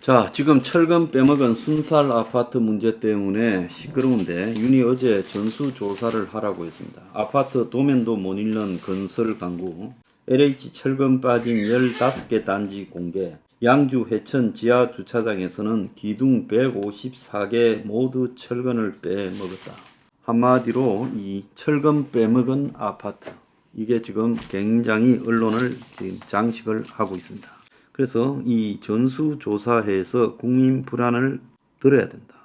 자, 지금 철근 빼먹은 순살 아파트 문제 때문에 시끄러운데 윤이 어제 전수조사를 하라고 했습니다. 아파트 도면도 못 읽는 건설 강구, LH 철근 빠진 15개 단지 공개, 양주 회천 지하 주차장에서는 기둥 154개 모두 철근을 빼먹었다. 한마디로 이 철근 빼먹은 아파트, 이게 지금 굉장히 언론을 지금 장식을 하고 있습니다. 그래서 이 전수조사에서 국민 불안을 들어야 된다.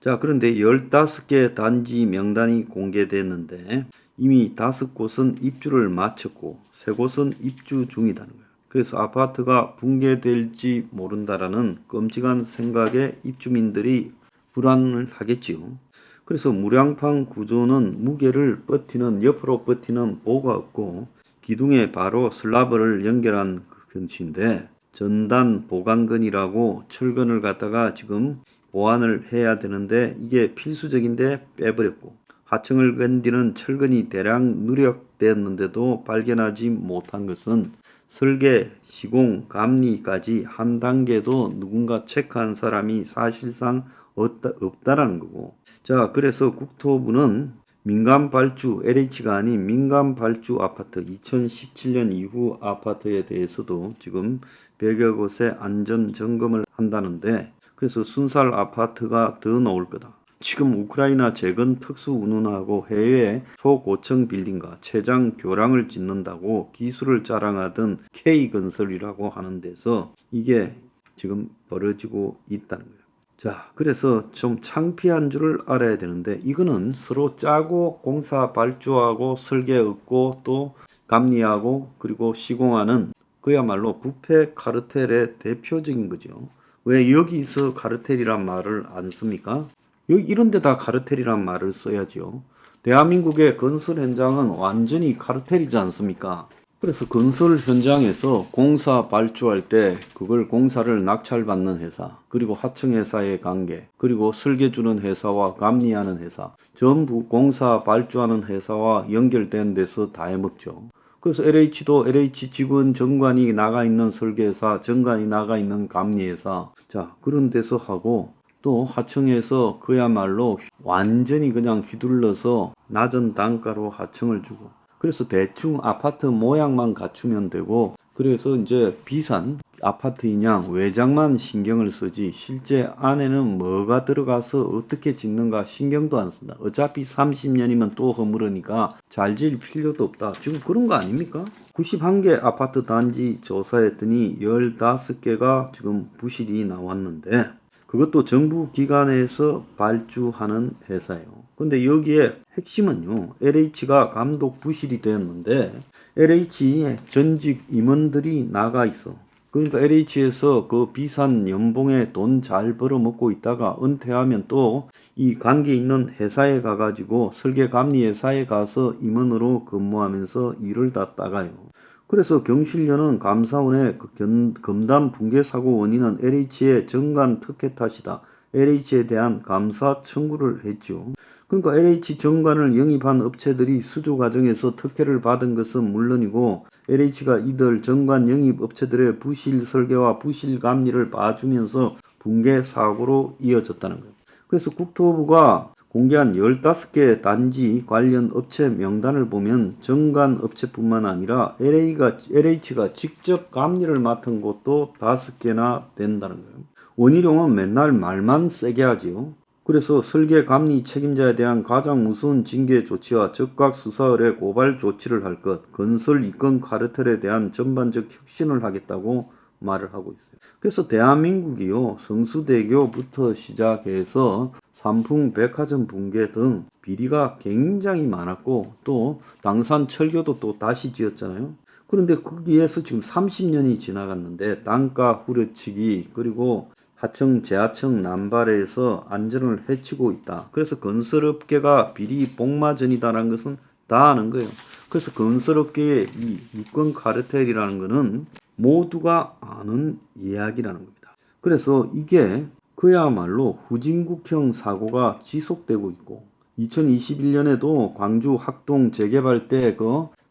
자, 그런데 15개 단지 명단이 공개됐는데 이미 5곳은 입주를 마쳤고 3곳은 입주 중이라는 거예요. 그래서 아파트가 붕괴될지 모른다라는 끔찍한 생각에 입주민들이 불안을 하겠지요. 그래서 무량판 구조는 무게를 버티는, 옆으로 버티는 보가 없고 기둥에 바로 슬라브를 연결한 것인데 전단 보강근이라고 철근을 갖다가 지금 보완을 해야 되는데 이게 필수적인데 빼버렸고, 하층을 건드리는 철근이 대량 누력되었는데도 발견하지 못한 것은 설계, 시공, 감리까지 한 단계도 누군가 체크한 사람이 사실상 없다라는 거고. 자, 그래서 국토부는 민간 발주, LH가 아닌 민간 발주 아파트 2017년 이후 아파트에 대해서도 지금 100여 곳에 안전 점검을 한다는데, 그래서 순살 아파트가 더 나올 거다. 지금 우크라이나 재건 특수 운운하고 해외 초고층 빌딩과 최장 교량을 짓는다고 기술을 자랑하던 K건설이라고 하는 데서 이게 지금 벌어지고 있다는 거예요. 자, 그래서 좀 창피한 줄을 알아야 되는데 이거는 서로 짜고 공사 발주하고 설계 얻고 또 감리하고 그리고 시공하는 그야말로 부패 카르텔의 대표적인 거죠. 왜 여기서 카르텔이란 말을 안 씁니까? 여기 이런 데다 카르텔이란 말을 써야죠. 대한민국의 건설 현장은 완전히 카르텔이지 않습니까? 그래서 건설 현장에서 공사 발주할 때 그걸 공사를 낙찰받는 회사, 그리고 하청회사의 관계, 그리고 설계 주는 회사와 감리하는 회사, 전부 공사 발주하는 회사와 연결된 데서 다 해먹죠. 그래서 LH도 LH 직원 정관이 나가 있는 설계회사, 정관이 나가 있는 감리회사, 자, 그런 데서 하고, 또 하청에서 그야말로 완전히 그냥 휘둘러서 낮은 단가로 하청을 주고, 그래서 대충 아파트 모양만 갖추면 되고, 그래서 이제 비싼 아파트이냐 외장만 신경을 쓰지 실제 안에는 뭐가 들어가서 어떻게 짓는가 신경도 안 쓴다. 어차피 30년이면 또 허물으니까 잘 지을 필요도 없다. 지금 그런 거 아닙니까? 91개 아파트 단지 조사했더니 15개가 지금 부실이 나왔는데 그것도 정부 기관에서 발주하는 회사예요. 근데 여기에 핵심은요, LH가 감독 부실이 되었는데 LH에 전직 임원들이 나가 있어. 그러니까 LH에서 그 비싼 연봉에 돈 잘 벌어먹고 있다가 은퇴하면 또 이 관계 있는 회사에 가가지고 설계 감리 회사에 가서 임원으로 근무하면서 일을 다 따가요. 그래서 경실련은 감사원의 검담 붕괴 사고 원인은 LH의 정관 특혜 탓이다. LH에 대한 감사 청구를 했죠. 그러니까 LH 정관을 영입한 업체들이 수조 과정에서 특혜를 받은 것은 물론이고 LH가 이들 정관 영입 업체들의 부실 설계와 부실 감리를 봐주면서 붕괴 사고로 이어졌다는 거예요. 그래서 국토부가 공개한 15개 단지 관련 업체 명단을 보면 정관 업체뿐만 아니라 LH가 직접 감리를 맡은 곳도 5개나 된다는 거예요. 원희룡은 맨날 말만 세게 하지요. 그래서 설계 감리 책임자에 대한 가장 무서운 징계 조치와 적각 수사 의뢰 고발 조치를 할 것, 건설 이권 카르텔에 대한 전반적 혁신을 하겠다고 말을 하고 있어요. 그래서 대한민국이요, 성수대교부터 시작해서 삼풍 백화점 붕괴 등 비리가 굉장히 많았고 또 당산 철교도 또 다시 지었잖아요. 그런데 거기에서 지금 30년이 지나갔는데 단가 후려치기 그리고 하청, 재하청 남발해서 안전을 해치고 있다. 그래서 건설업계가 비리 복마전이다라는 것은 다 아는 거예요. 그래서 건설업계의 이 이권 카르텔이라는 것은 모두가 아는 이야기라는 겁니다. 그래서 이게 그야말로 후진국형 사고가 지속되고 있고 2021년에도 광주 학동 재개발 때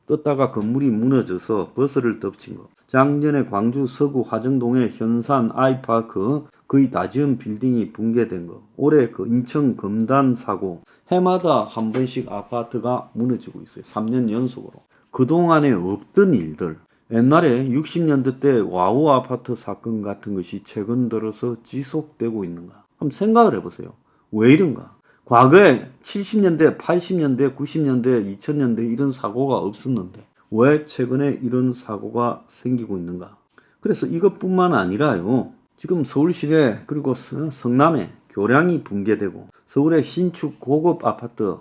떴다가 건물이 무너져서 버스를 덮친 거. 작년에 광주 서구 화정동의 현산 아이파크 거의 다 지은 빌딩이 붕괴된 거, 올해 그 인천 금단 사고, 해마다 한 번씩 아파트가 무너지고 있어요. 3년 연속으로. 그동안에 없던 일들, 옛날에 60년대 때 와우 아파트 사건 같은 것이 최근 들어서 지속되고 있는가? 한번 생각을 해보세요. 왜 이런가? 과거에 70년대, 80년대, 90년대, 2000년대 이런 사고가 없었는데 왜 최근에 이런 사고가 생기고 있는가? 그래서 이것뿐만 아니라요. 지금 서울시내 그리고 성남에 교량이 붕괴되고 서울의 신축 고급 아파트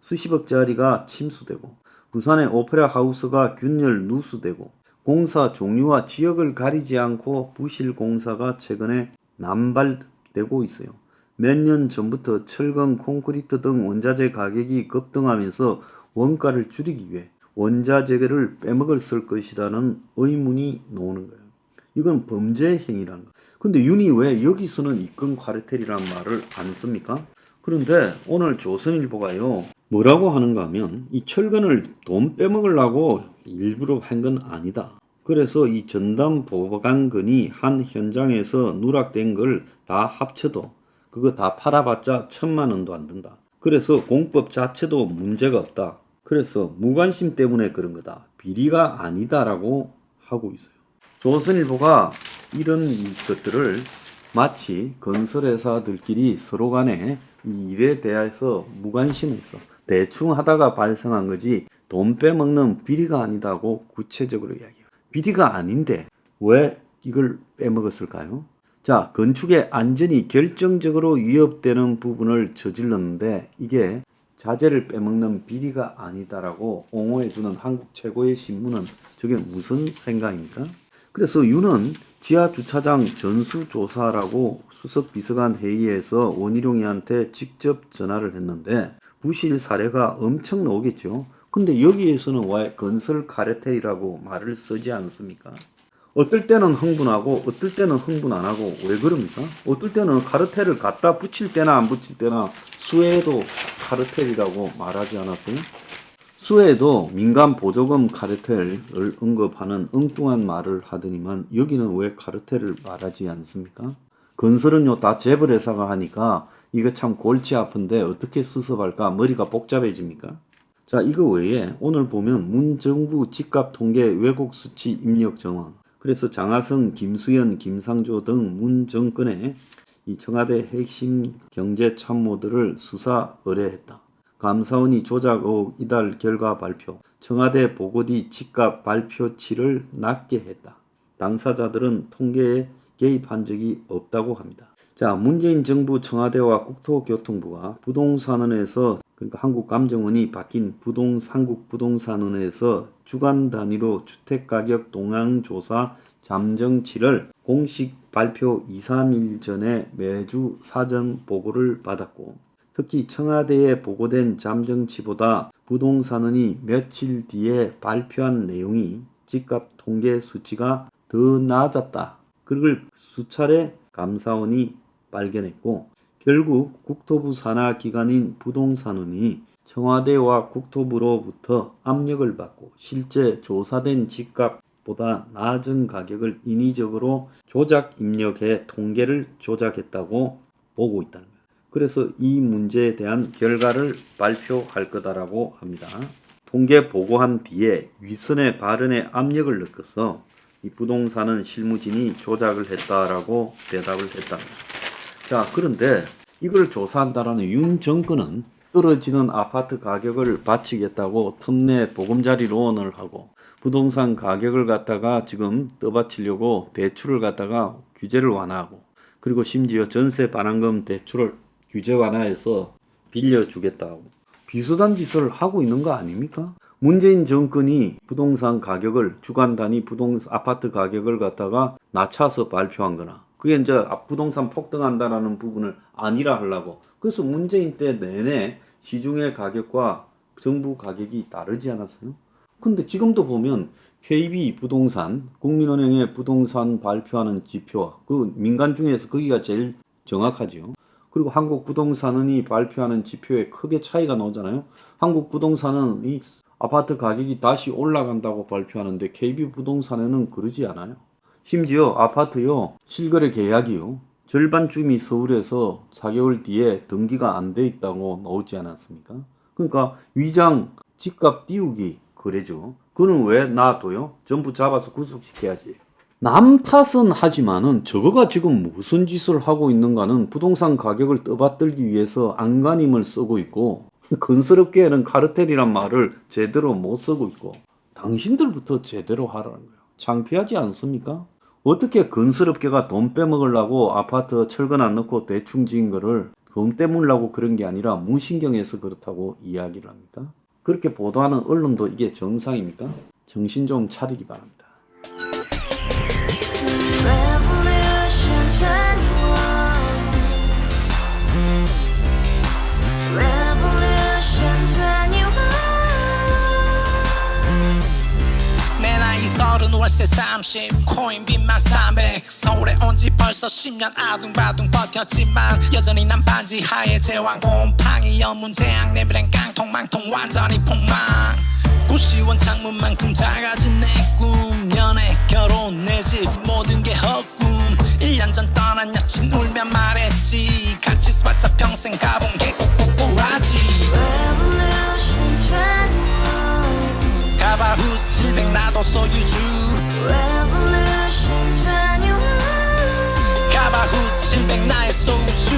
수십억짜리가 침수되고 부산의 오페라 하우스가 균열 누수되고 공사 종류와 지역을 가리지 않고 부실 공사가 최근에 남발되고 있어요. 몇 년 전부터 철근, 콘크리트 등 원자재 가격이 급등하면서 원가를 줄이기 위해 원자재를 빼먹을 것이라는 의문이 나오는 거예요. 이건 범죄 행위라는 거예요. 근데 윤이 왜 여기서는 입건 카르텔이라는 말을 안 씁니까? 그런데 오늘 조선일보가요. 뭐라고 하는가 하면 이 철근을 돈 빼먹으려고 일부러 한 건 아니다. 그래서 이 전담 보강근이 한 현장에서 누락된 걸 다 합쳐도 그거 다 팔아봤자 1,000만 원도 안 든다. 그래서 공법 자체도 문제가 없다. 그래서 무관심 때문에 그런 거다. 비리가 아니다라고 하고 있어요. 조선일보가 이런 것들을 마치 건설회사들끼리 서로 간에 이 일에 대해서 무관심해서 대충 하다가 발생한 거지 돈 빼먹는 비리가 아니다고 구체적으로 이야기해요. 비리가 아닌데 왜 이걸 빼먹었을까요? 자, 건축의 안전이 결정적으로 위협되는 부분을 저질렀는데 이게 자재를 빼먹는 비리가 아니다라고 옹호해주는 한국 최고의 신문은 저게 무슨 생각입니까? 그래서 윤은 지하주차장 전수조사라고 수석비서관 회의에서 원희룡이한테 직접 전화를 했는데 부실 사례가 엄청 나오겠죠. 근데 여기에서는 왜 건설 카르텔이라고 말을 쓰지 않습니까? 어떨 때는 흥분하고 어떨 때는 흥분 안 하고 왜 그럽니까? 어떨 때는 카르텔을 갖다 붙일 때나 안 붙일 때나 수혜도 카르텔이라고 말하지 않았어요? 수혜도 민간 보조금 카르텔을 언급하는 엉뚱한 말을 하더니만 여기는 왜 카르텔을 말하지 않습니까? 건설은요 다 재벌회사가 하니까 이거 참 골치 아픈데 어떻게 수습할까 머리가 복잡해집니까? 자, 이거 외에 오늘 보면 문정부 집값 통계 왜곡 수치 입력 정황. 그래서 장하성, 김수현, 김상조 등 문 정권의 이 청와대 핵심 경제 참모들을 수사 의뢰했다. 감사원이 조작 의혹 이달 결과 발표. 청와대 보고 뒤 집값 발표치를 낮게 했다. 당사자들은 통계에 개입한 적이 없다고 합니다. 자, 문재인 정부 청와대와 국토교통부가 부동산원에서 그러니까 한국감정원이 바뀐 한국부동산원에서 주간 단위로 주택가격 동향조사 잠정치를 공식 발표 2, 3일 전에 매주 사전 보고를 받았고 특히 청와대에 보고된 잠정치보다 부동산원이 며칠 뒤에 발표한 내용이 집값 통계 수치가 더 낮았다. 그걸 수차례 감사원이 발견했고 결국 국토부 산하 기관인 부동산원이 청와대와 국토부로부터 압력을 받고 실제 조사된 집값보다 낮은 가격을 인위적으로 조작 입력해 통계를 조작했다고 보고 있다는 거예요. 그래서 이 문제에 대한 결과를 발표할 거다라고 합니다. 통계 보고한 뒤에 윗선의 발언에 압력을 느껴서 이 부동산은 실무진이 조작을 했다라고 대답을 했답니다. 자, 그런데 이걸 조사한다라는 윤 정권은 떨어지는 아파트 가격을 바치겠다고 틈내 보금자리론을 하고 부동산 가격을 갖다가 지금 떠받치려고 대출을 갖다가 규제를 완화하고 그리고 심지어 전세 반환금 대출을 규제 완화해서 빌려주겠다고 비슷한 짓을 하고 있는 거 아닙니까? 문재인 정권이 부동산 가격을 주간 단위 아파트 가격을 갖다가 낮춰서 발표한 거나 그게 이제 부동산 폭등한다라는 부분을 아니라 하려고 그래서 문재인 때 내내 시중의 가격과 정부 가격이 다르지 않았어요? 근데 지금도 보면 KB 부동산, 국민은행의 부동산 발표하는 지표와 그 민간 중에서 거기가 제일 정확하죠. 그리고 한국부동산원이 발표하는 지표에 크게 차이가 나오잖아요. 한국부동산은 이 아파트 가격이 다시 올라간다고 발표하는데 KB부동산에는 그러지 않아요. 심지어 아파트요 실거래 계약이요 절반쯤이 서울에서 4개월 뒤에 등기가 안 돼 있다고 나오지 않았습니까? 그러니까 위장 집값 띄우기 거래죠. 그는 왜 놔둬요? 전부 잡아서 구속시켜야지. 남 탓은 하지만은 저거가 지금 무슨 짓을 하고 있는가는 부동산 가격을 떠받들기 위해서 안간힘을 쓰고 있고 건설업계에는 카르텔이란 말을 제대로 못 쓰고 있고 당신들부터 제대로 하라는 거예요. 창피하지 않습니까? 어떻게 건설업계가 돈 빼먹으려고 아파트 철근 안 넣고 대충 지은 거를 돈 때문이라고 그런 게 아니라 무신경해서 그렇다고 이야기를 합니까? 그렇게 보도하는 언론도 이게 정상입니까? 정신 좀 차리기 바랍니다. 서른 월세 30 코인빚만 300 서울에 온 지 벌써 10년 아둥바둥 버텼지만 여전히 난 반지 하에 제왕 곰팡이 연문제약 내비랑 깡통망통 완전히 폭망 고시원 창문만큼 작아진 내 꿈 연애 결혼 내 집 모든 게 헛꿈 1년 전 떠난 여친 울며 말했지 같이 살자 평생 가본 게 꼭꼭꼭하지 가바후스 700 나도 소유주 가바후스 700 나의 소유주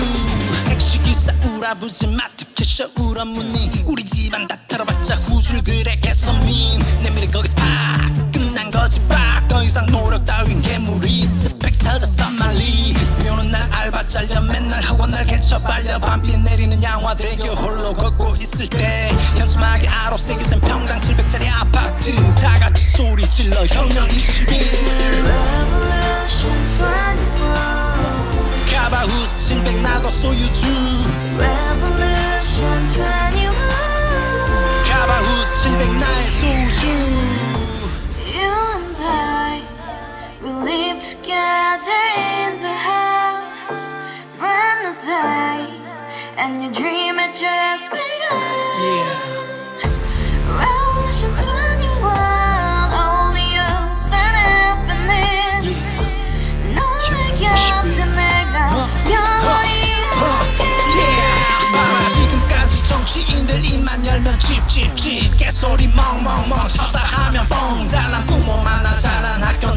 택시기사 우라부지 마트 캐셔 울어무니 우리 집안 다 털어봤자 후줄 그래 개선민 내 미래 거기서 팍 끝난 거지 팍더 이상 노력 따윈 괴물이 스펙 찾아서 말리 비오는 날 알바 잘려 맨날 학원 날 개쳐 발려 밤비 내리는 양화대교 홀로 걷고 있을 때 현수막에 아로 새겨진 평당 700짜리 아파트 다같이 소리 질러 혁명 21 가바후스 700 나도 소유주 가바후스 700 나의 소유주 You and I, we live together in the house, brand new day, and your dream had just begun. Revolution 21, only open happiness. 너의 곁에 내가 영원히 지금까지 정치인들 입만 열면 찝찝찝 개소리 멍멍멍 쳤다 하면 뻥 잘난 부모 만나 잘난 학교